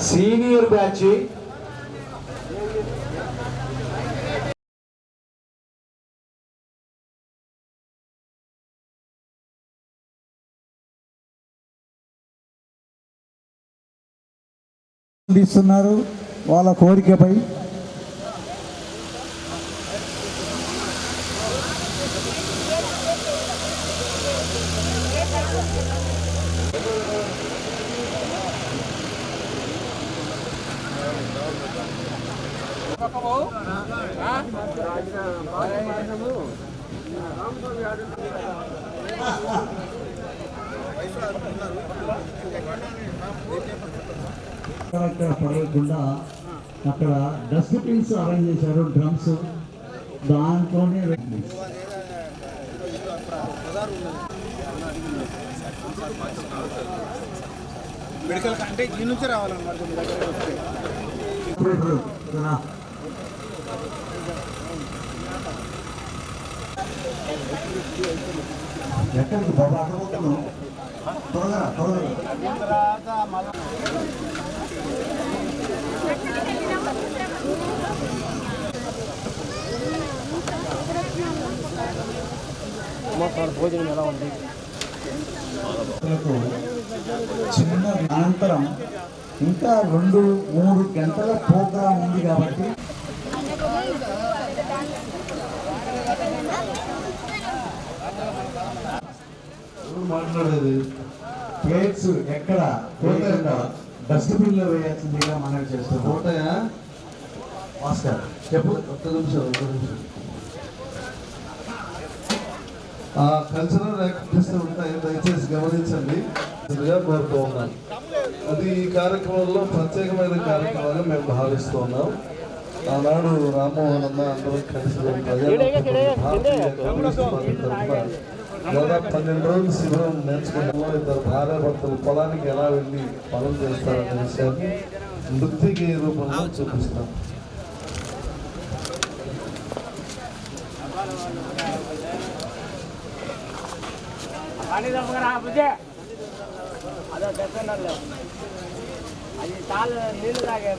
Senior batch ఇస్తున్నారు వాళ్ళ కోరికపై. పడకుండా అక్కడ డస్ట్బిన్స్ అరేంజ్ చేశారు, డ్రమ్స్. దాంట్లోనే మెడికల్ అంటే ఈ నుంచి రావాలన్నమాట. ఎక్కడికి బాబా అడగబోతున్నాను త్వరగా భోజనం ఎలా ఉంది? చిన్న అనంతరం ఇంకా 2-3 గంటల ప్రోగ్రాం ఉంది కాబట్టి మాట్లాడేది ప్లేట్స్ ఎక్కడ డస్ట్బిన్ లో వేయాల్సిందిగా మనం చేస్తాం. పోతాయా ఆస్కార్ చెప్పు. ఒక్క నిమిషం. కల్చరల్ యాక్టివిటీస్ ఉంటాయి, దయచేసి గమనించండి కోరుతూ ఉన్నాం. అది ఈ కార్యక్రమంలో ప్రత్యేకమైన కార్యక్రమంగా మేము భావిస్తూ ఉన్నాం. ఆనాడు రామ్మోహన్ అన్న అందరం కలిసి దాదాపు 12 రోజులు శిబిరం నేర్చుకున్నాము. 2 భార్యాభర్తలు పొలానికి ఎలా వెళ్ళి పనులు చేస్తారనే విషయాన్ని నృత్యకి రూపంలో చూపిస్తాం. అది చాలా నీళ్ళు తాగే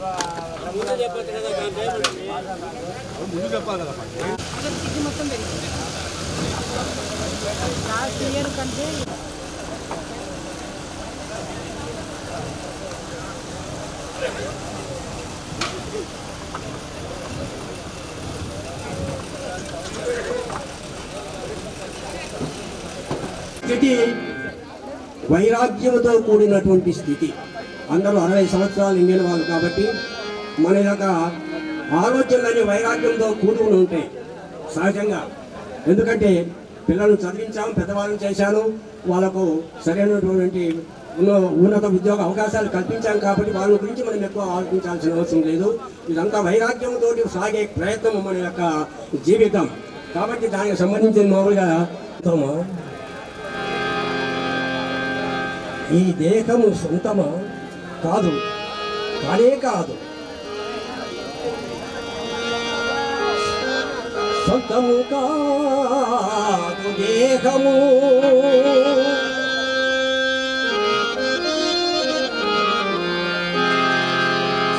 చెప్పాలి కదా. మొత్తం లాస్ట్ ఇయర్ కంటే వైరాగ్యంతో కూడినటువంటి స్థితి. అందరూ 60 సంవత్సరాలు నిండిన వాళ్ళు కాబట్టి మన యొక్క ఆలోచనలన్నీ వైరాగ్యంతో కూడుకుని ఉంటాయి సహజంగా. ఎందుకంటే పిల్లలను చదివించాము, పెద్దవాళ్ళని చేశాను, వాళ్ళకు సరైనటువంటి ఉన్నత ఉద్యోగ అవకాశాలు కల్పించాం కాబట్టి వాళ్ళ గురించి మనం ఎక్కువ ఆలోచించాల్సిన అవసరం లేదు. ఇదంతా వైరాగ్యంతో సాగే ప్రయత్నం మన యొక్క జీవితం కాబట్టి దానికి సంబంధించిన మామూలుగా ఈ దేహము సొంతమా కాదు, కానే కాదు. సొంతము కాదు దేహము,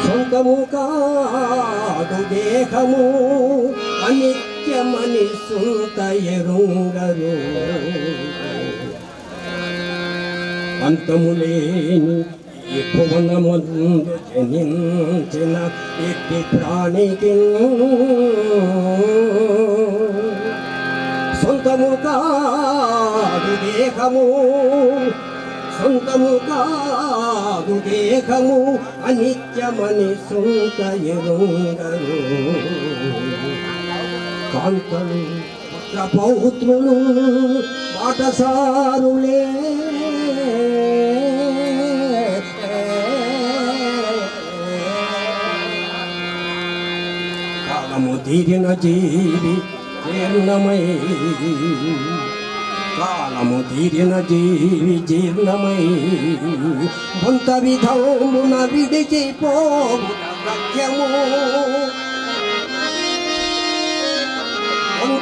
సొంతము కాదు దేహము, అనిత్యమని సుంత ఎరుంగరు. అంతములేని ఈ భువనమందు జనించిన ఎట్టి ప్రాణికి సొంతము కాదు దేహము, సొంతము కాదు దేహము, అనిత్యమని సొంత ఎరుంగరు. కాంతలు పుత్రపౌత్రులు బాటసారులే, కాలము తీరిన జీవి జీర్ణమై, కాలము తీరిన జీవి జీర్ణమై, బొంత విధమున విడిచిపోవుట సత్యము.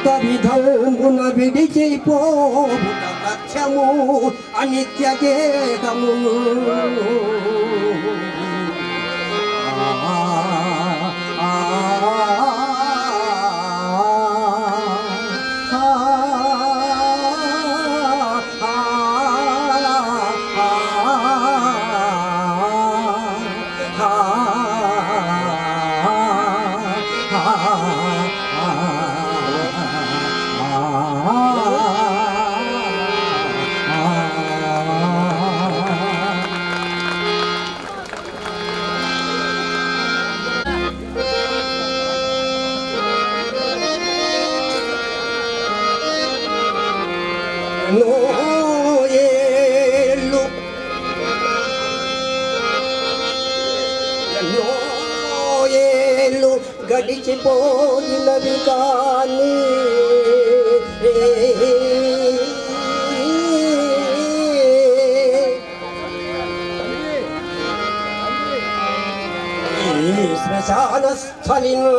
అంత విధమున విడిచిపోవుట సత్యము అనిత్య దేహము ఏళ్ళు గడిచిపోయినవి కానీ శ్మశాన స్థలిను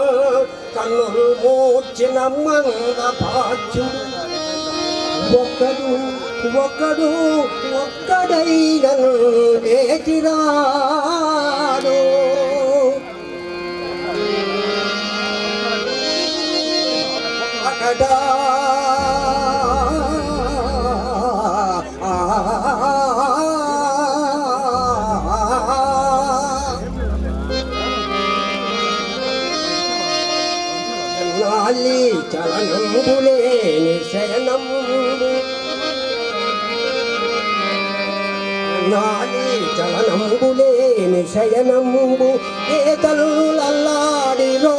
కన్నులు మూర్చిన మంగపాచుడు ఒక్కడైనను లేచిరాడు అకడా నాలి చలనంబులేని శయనంబు నాలి చలనంబులేని శయనంబు ఏతల్లాడిరో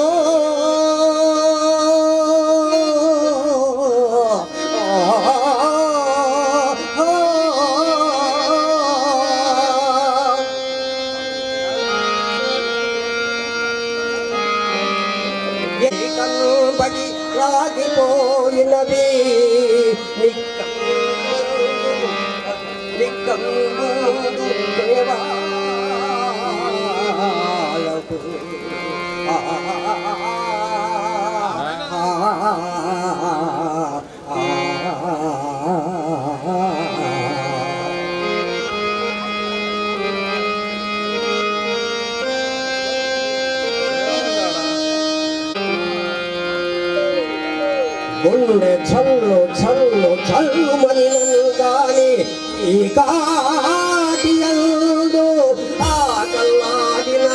బడి రాగిపోయినవి నిక్కముందు దేవాలకు గుండె చల్లు చల్లు చల్లు మనినను గాని ఈ కాటియందు ఆకల్లాడిన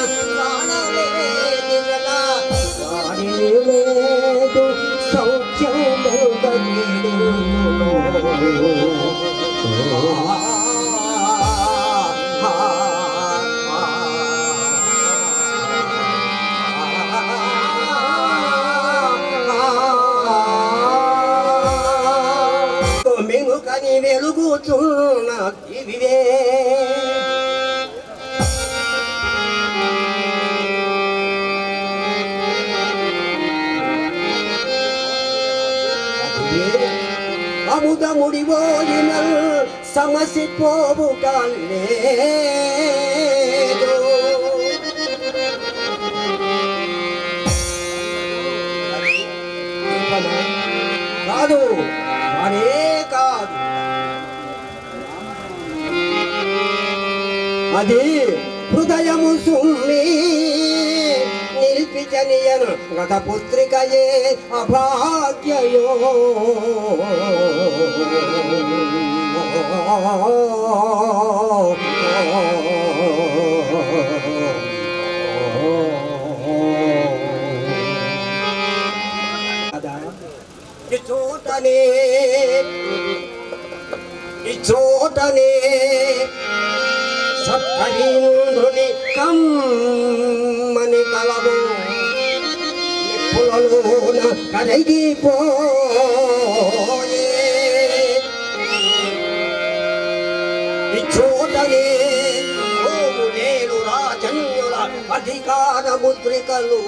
లేదు సౌఖ్యం మెనుకని వెలుగుతున్న ఇవివే అముదముడిపోయిన సమసిపోవు కాలేదు కాదు అనే కాదు అది హృదయము సుమ్మి నిల్పిచనియను గత పుత్రికయే అభాగ్యయో ఈ చోటనే సప్తవీంద్రుని కమ్మని కలవు నిప్పులలోన కరిగిపోయే ఈ చోటనే ఓములేలు రాజన్యుల అధికార ముద్రికలు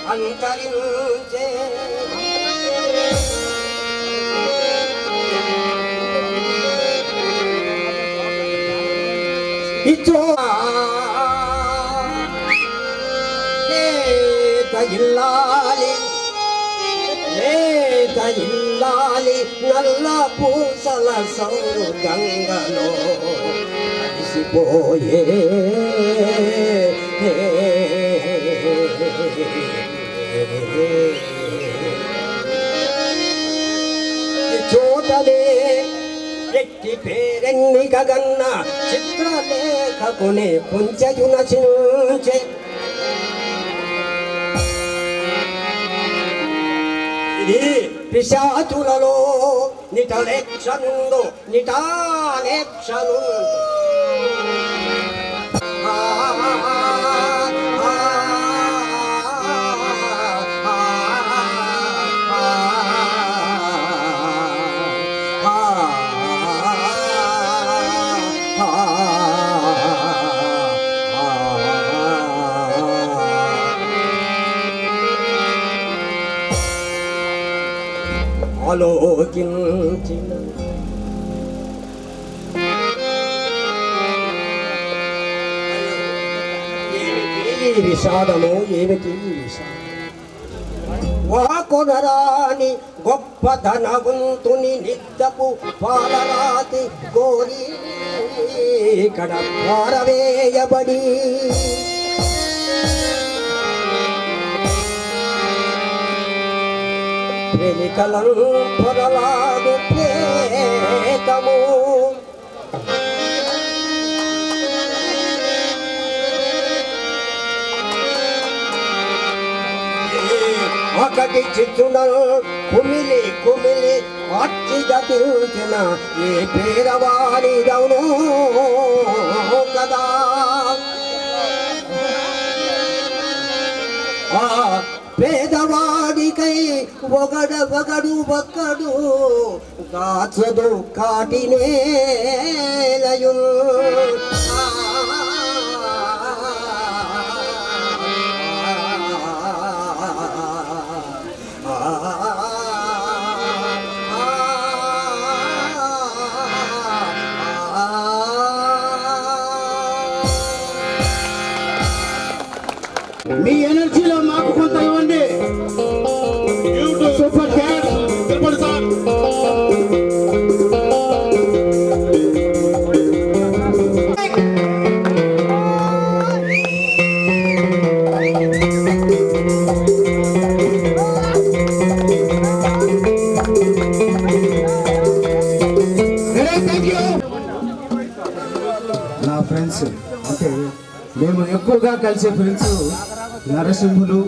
అంతరించే ఇల్లాలి లేత ఇల్లాలి నల్ల పూసల సౌరు గంగలో కలిసిపోయే చోటలే ఎట్టి పేరెన్ని గగన్న చిత్రలేఖకుని పుంచయు నశించే ఇది పిశాచులలో నిటలేక్షనుండు నిటాలేక్షను ఆలోకించిన ఏమిటి విషాదము ఏమిటి విషాదం వాకొనరాని గొప్ప ధనవంతుని నిద్దపు పాలరాతి కోరి కడ పారవేయబడి వెలికలం పొరలాడు ప్రేతము ఒకటి చిచ్చున కుమిలి కుమిలి అచ్చిగా తీర్చిన ఏ పేరవాడిదవును కదా ఆ పేదవాడికై ఒకడు కాచదు కాటినేలయు మీ ఎనర్జీలో మాకు కొంత ఇవ్వండి. సూపర్ డాన్స్ చెప్పండి సార్. నా ఫ్రెండ్స్ అంటే మేము ఎక్కువగా కలిసే ఫ్రెండ్స్ నరసింహులు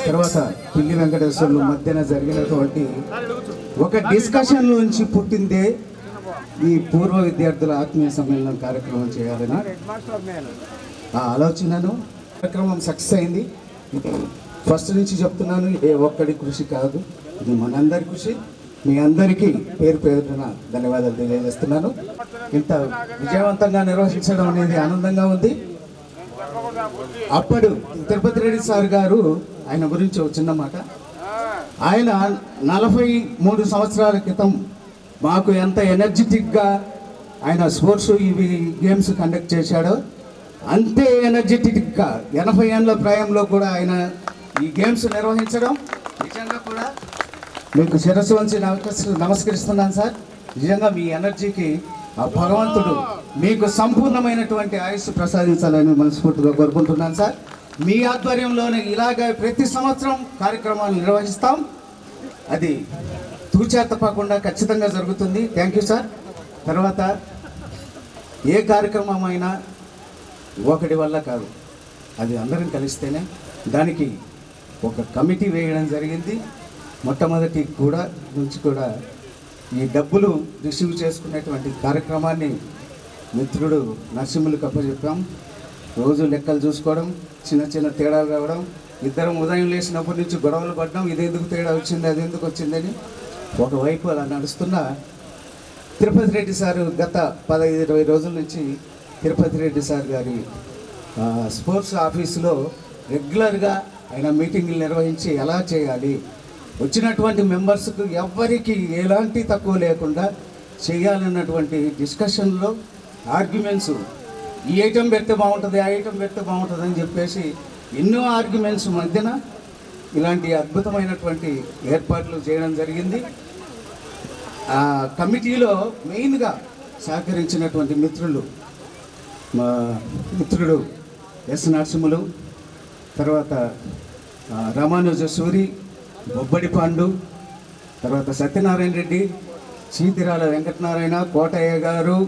తర్వాత పిల్లి వెంకటేశ్వర్లు మధ్యన జరిగినటువంటి ఒక డిస్కషన్ నుంచి పుట్టిందే ఈ పూర్వ విద్యార్థుల ఆత్మీయ సమ్మేళనం కార్యక్రమం చేయాలని ఆ ఆలోచనను కార్యక్రమం సక్సెస్ అయింది. ఫస్ట్ నుంచి చెప్తున్నాను, ఏ ఒక్కడి కృషి కాదు, ఇది మనందరి కృషి. మీ అందరికీ పేరు పేరున ధన్యవాదాలు తెలియజేస్తున్నాను. ఇంత విజయవంతంగా నిర్వహించడం అనేది ఆనందంగా ఉంది. అప్పుడు తిరుపతి రెడ్డి సార్ గారు, ఆయన గురించి ఒక చిన్న మాట. ఆయన 43 సంవత్సరాల క్రితం మాకు ఎంత ఎనర్జెటిక్గా ఆయన స్పోర్ట్స్ ఇవి గేమ్స్ కండక్ట్ చేశాడో అంతే ఎనర్జెటిక్గా 80 ఏళ్ళ ప్రాయంలో కూడా ఆయన ఈ గేమ్స్ నిర్వహించడం నిజంగా కూడా మీకు శిరస్సు వంచి నమస్కరిస్తున్నాను సార్. నిజంగా మీ ఎనర్జీకి ఆ భగవంతుడు మీకు సంపూర్ణమైనటువంటి ఆయుస్సు ప్రసాదించాలని మనస్ఫూర్తిగా కోరుకుంటున్నాను సార్. మీ ఆధ్వర్యంలోనే ఇలాగ ప్రతి సంవత్సరం కార్యక్రమాలు నిర్వహిస్తాం. అది తూచా తప్పకుండా ఖచ్చితంగా జరుగుతుంది. Thank you sir. తర్వాత ఏ కార్యక్రమం అయినా ఒకటి వల్ల కాదు, అది అందరం కలిస్తేనే. దానికి ఒక కమిటీ వేయడం జరిగింది. మొట్టమొదటి కూడా నుంచి కూడా ఈ డబ్బులు రిసీవ్ చేసుకునేటువంటి కార్యక్రమాన్ని మిత్రుడు నరసింహులకు అప్పచెప్పాం. రోజు లెక్కలు చూసుకోవడం, చిన్న చిన్న తేడాలు రావడం, ఇద్దరం ఉదయం లేచినప్పటి నుంచి గొడవలు పడడం, ఇదెందుకు తేడా వచ్చింది అదెందుకు వచ్చిందని ఒకవైపు అలా నడుస్తున్న తిరుపతి రెడ్డి సారు గత 15-20 రోజుల నుంచి తిరుపతి రెడ్డి సార్ గారి స్పోర్ట్స్ ఆఫీసులో రెగ్యులర్గా ఆయన మీటింగ్లు నిర్వహించి ఎలా చేయాలి, వచ్చినటువంటి మెంబర్స్కు ఎవ్వరికి ఎలాంటి తక్కువ లేకుండా చేయాలన్నటువంటి డిస్కషన్లో ఆర్గ్యుమెంట్స్, ఈ ఐటెం పెడితే బాగుంటుంది, ఆ ఐటెం పెడితే బాగుంటుంది అని చెప్పేసి ఎన్నో ఆర్గ్యుమెంట్స్ మధ్యన ఇలాంటి అద్భుతమైనటువంటి ఏర్పాట్లు చేయడం జరిగింది. ఆ కమిటీలో మెయిన్గా సహకరించినటువంటి మిత్రులు, మా మిత్రుడు ఎస్ నరసింహులు, తర్వాత రామానుజ సూరి, బొబ్బడి పాండు, తర్వాత సత్యనారాయణ రెడ్డి, చీతిరాల వెంకటనారాయణ, కోటయ్య గారు,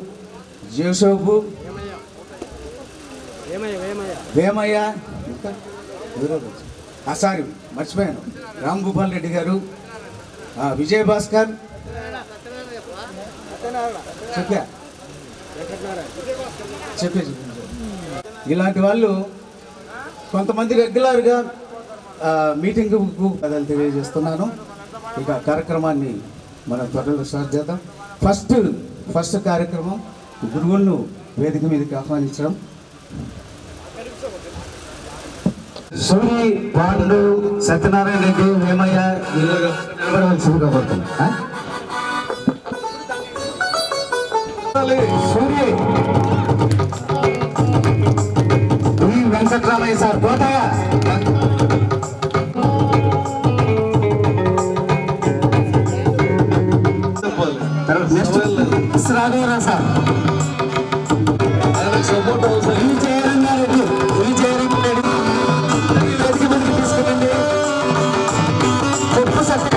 జోసోబు, వేమయ్య, సారీ మర్చిపోయాను, రామ్ గోపాల్ రెడ్డి గారు, విజయ్ భాస్కర్, చెప్పే ఇలాంటి వాళ్ళు కొంతమంది రెగ్యులర్గా మీటింగ్కు కథలు తెలియజేస్తున్నాను. ఇక కార్యక్రమాన్ని మనం త్వరలో స్టార్ట్ చేద్దాం. ఫస్ట్ కార్యక్రమం గురువులను వేదిక మీదకి ఆహ్వానించడం. సూరి, పాండు, సత్యనారాయణ రెడ్డి, వేమయ్య నిలబడవలసిందిగా కోరుతున్నాం. సూరి, వెంకటరామయ్య సార్, కోటయ్య, నెక్స్ట్ రాఘవరావు సార్, సపోర్ట్ అవసరం. విజయరంగారెడ్డి వేదిక మీదకి తీసుకురండి. ఉప్పు సత్య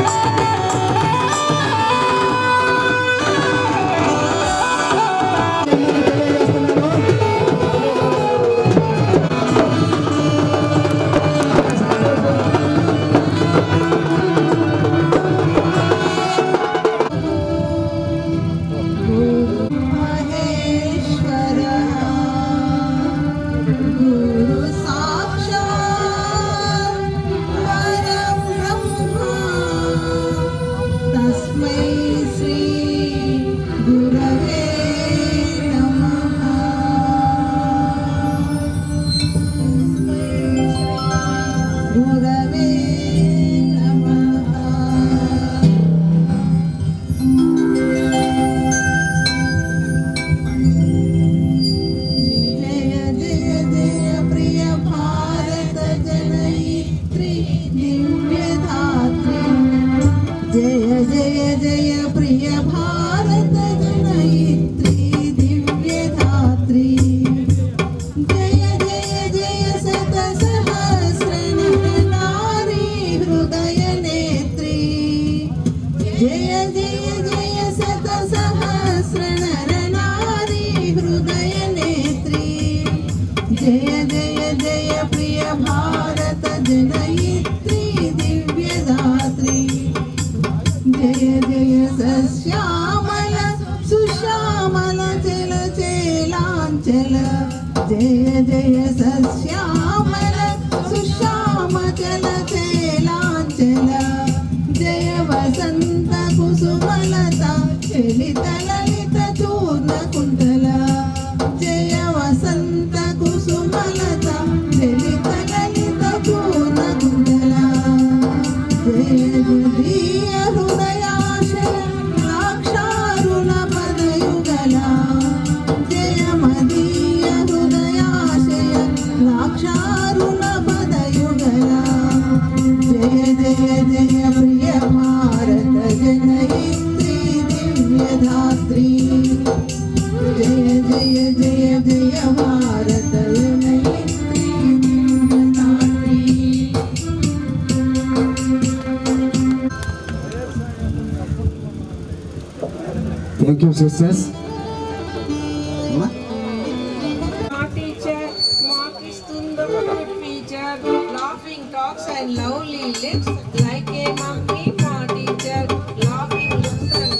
जय जय सश्यामल सुश्याम चल चेलांचल जय वसंत कुसुमलता चलित ललित चूर्ण कुंडल जय वसंत कुसुमलता चलित ललित चूर्ण कुंडल जय हृदय हृदयाशय लाक्षारुण पदयुगला जय मदीय हृदयाशय लाक्षारुण पदयुगला जय जय जय प्रिय भारत जनयित्री दिव्यधात्री जय जय जय जय भारत जनयित्री दिव्यधात्री thank you sisters. Our teacher, Mark is the good teacher, laughing talks and lovely lips, like a monkey for teacher, laughing looks and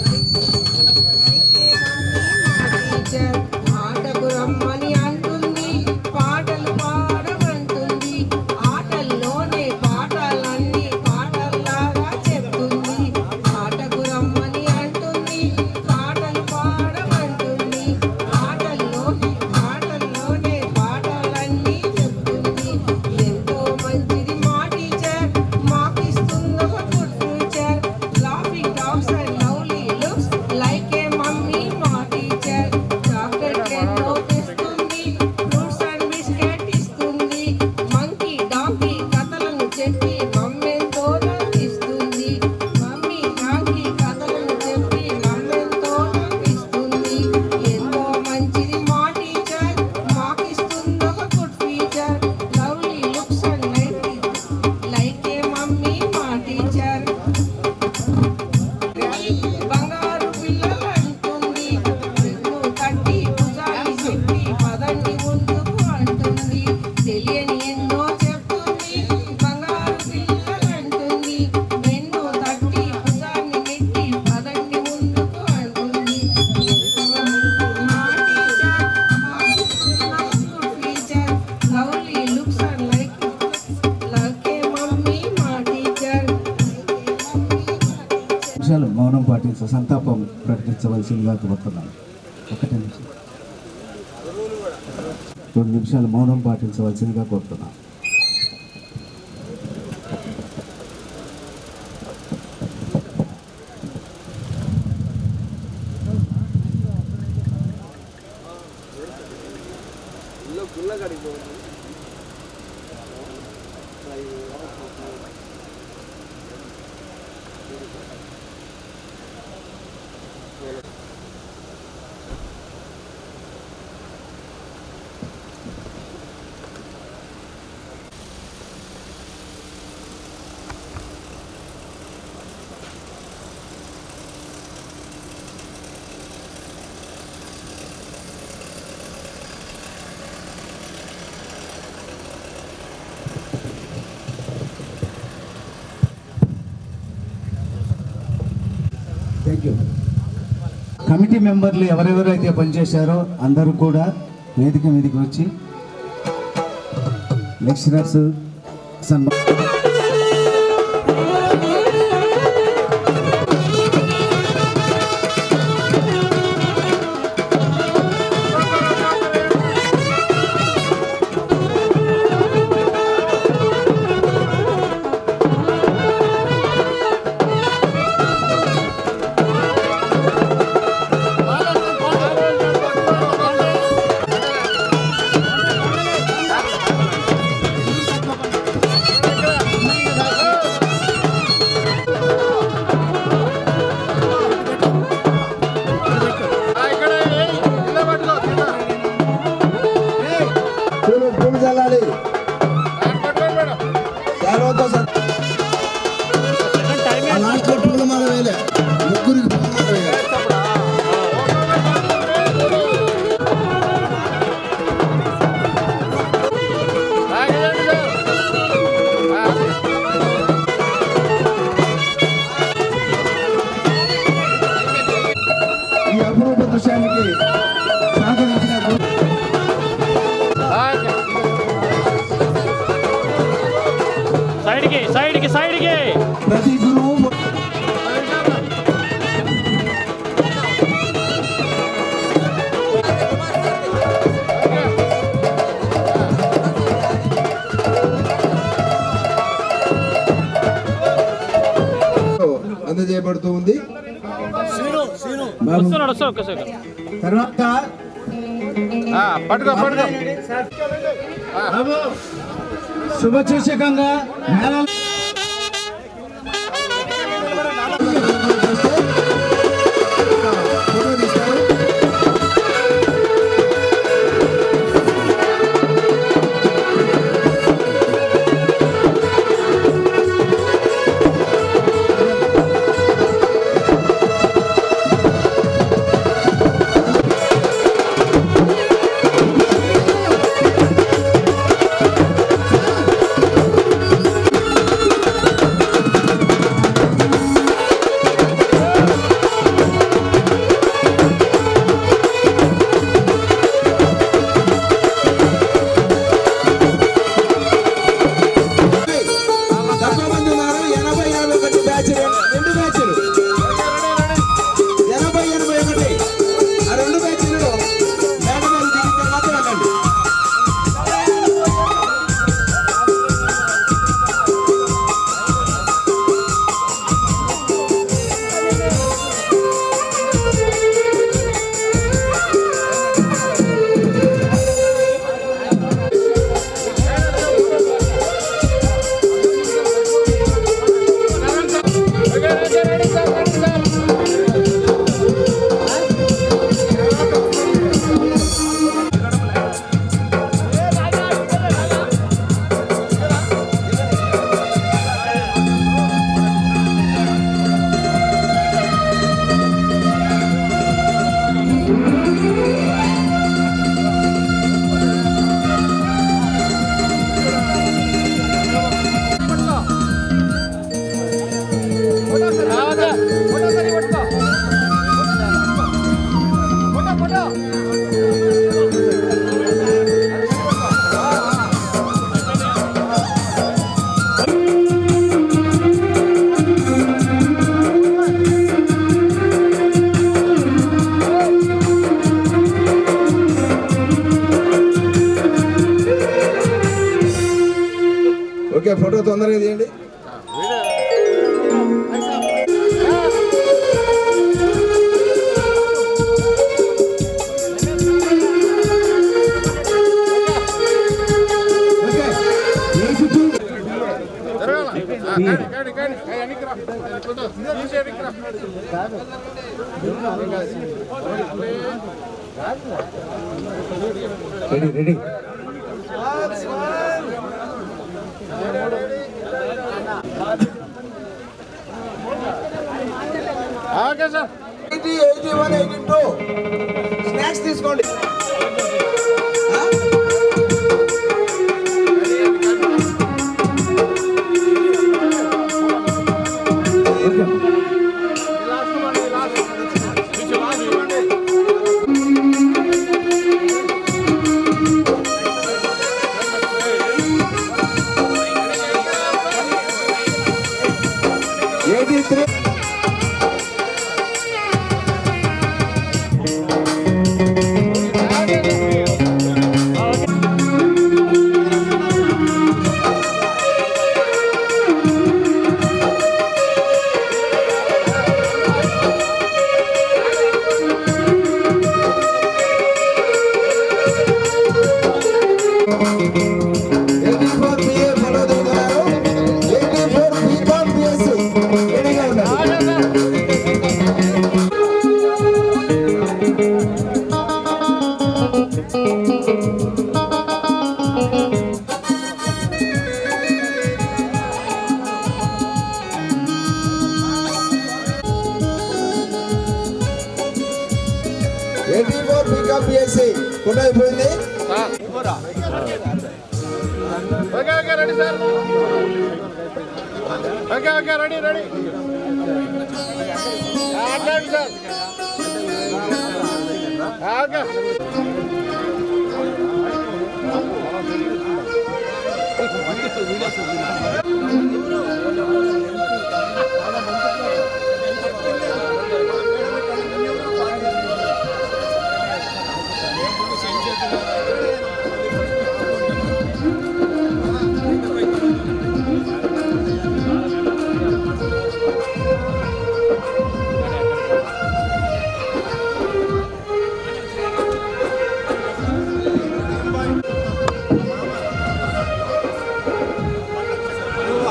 like a monkey for teacher. ఆటకు రమ్మని అంటుంది, పాటలు పాడమంటుంది, ఆటల్లోనే పాటలన్నీ పాటల్లాగా చెప్తుంది. ఆటకు రమ్మని అంటుంది, పాటలు పాడమంటుంది, ఆటల్లోనే పాటలన్నీ చెప్తుంది. ఎంతో మంచిది మా టీచర్, మాకిస్తున్న ఒక గుడ్ నిమిషాలు మౌనం పాటించి సంతాపం ప్రకటించవలసిందిగా కోరుతున్నాను. 2 నిమిషాలు మౌనం పాటించవలసిందిగా కోరుతున్నాను. Thank you. కమిటీ మెంబర్లు ఎవరెవరైతే పనిచేశారో అందరూ కూడా వేదిక మీదకి వచ్చి లెక్చరర్స్ ఈ అపరూప దృశ్యానికి సహకరించిన సైడ్కి ప్రతి గురువు అందజేయబడుతూ ఉంది. తర్వాత శుభసూచకంగా మేళ ready ready okay sir 81, 82 snacks తీసుకోండి. ఫోటో అయిపోయింది. Okay okay ready sir okay okay ready ready sir okay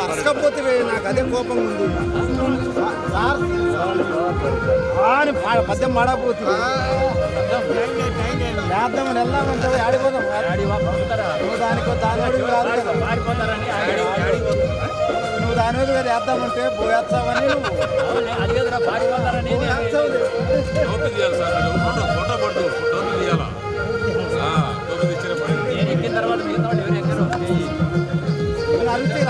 అరసకపోతే నాకు అదే కోపం ఉంది పద్యం మాడపోతుంది చేద్దామని వెళ్దామంటే ఆడిపోతాం నువ్వు దానికి దాని కాదు కదా నువ్వు దాని మీద వేద్దామంటే పోయేస్తావని నువ్వు అడిగితే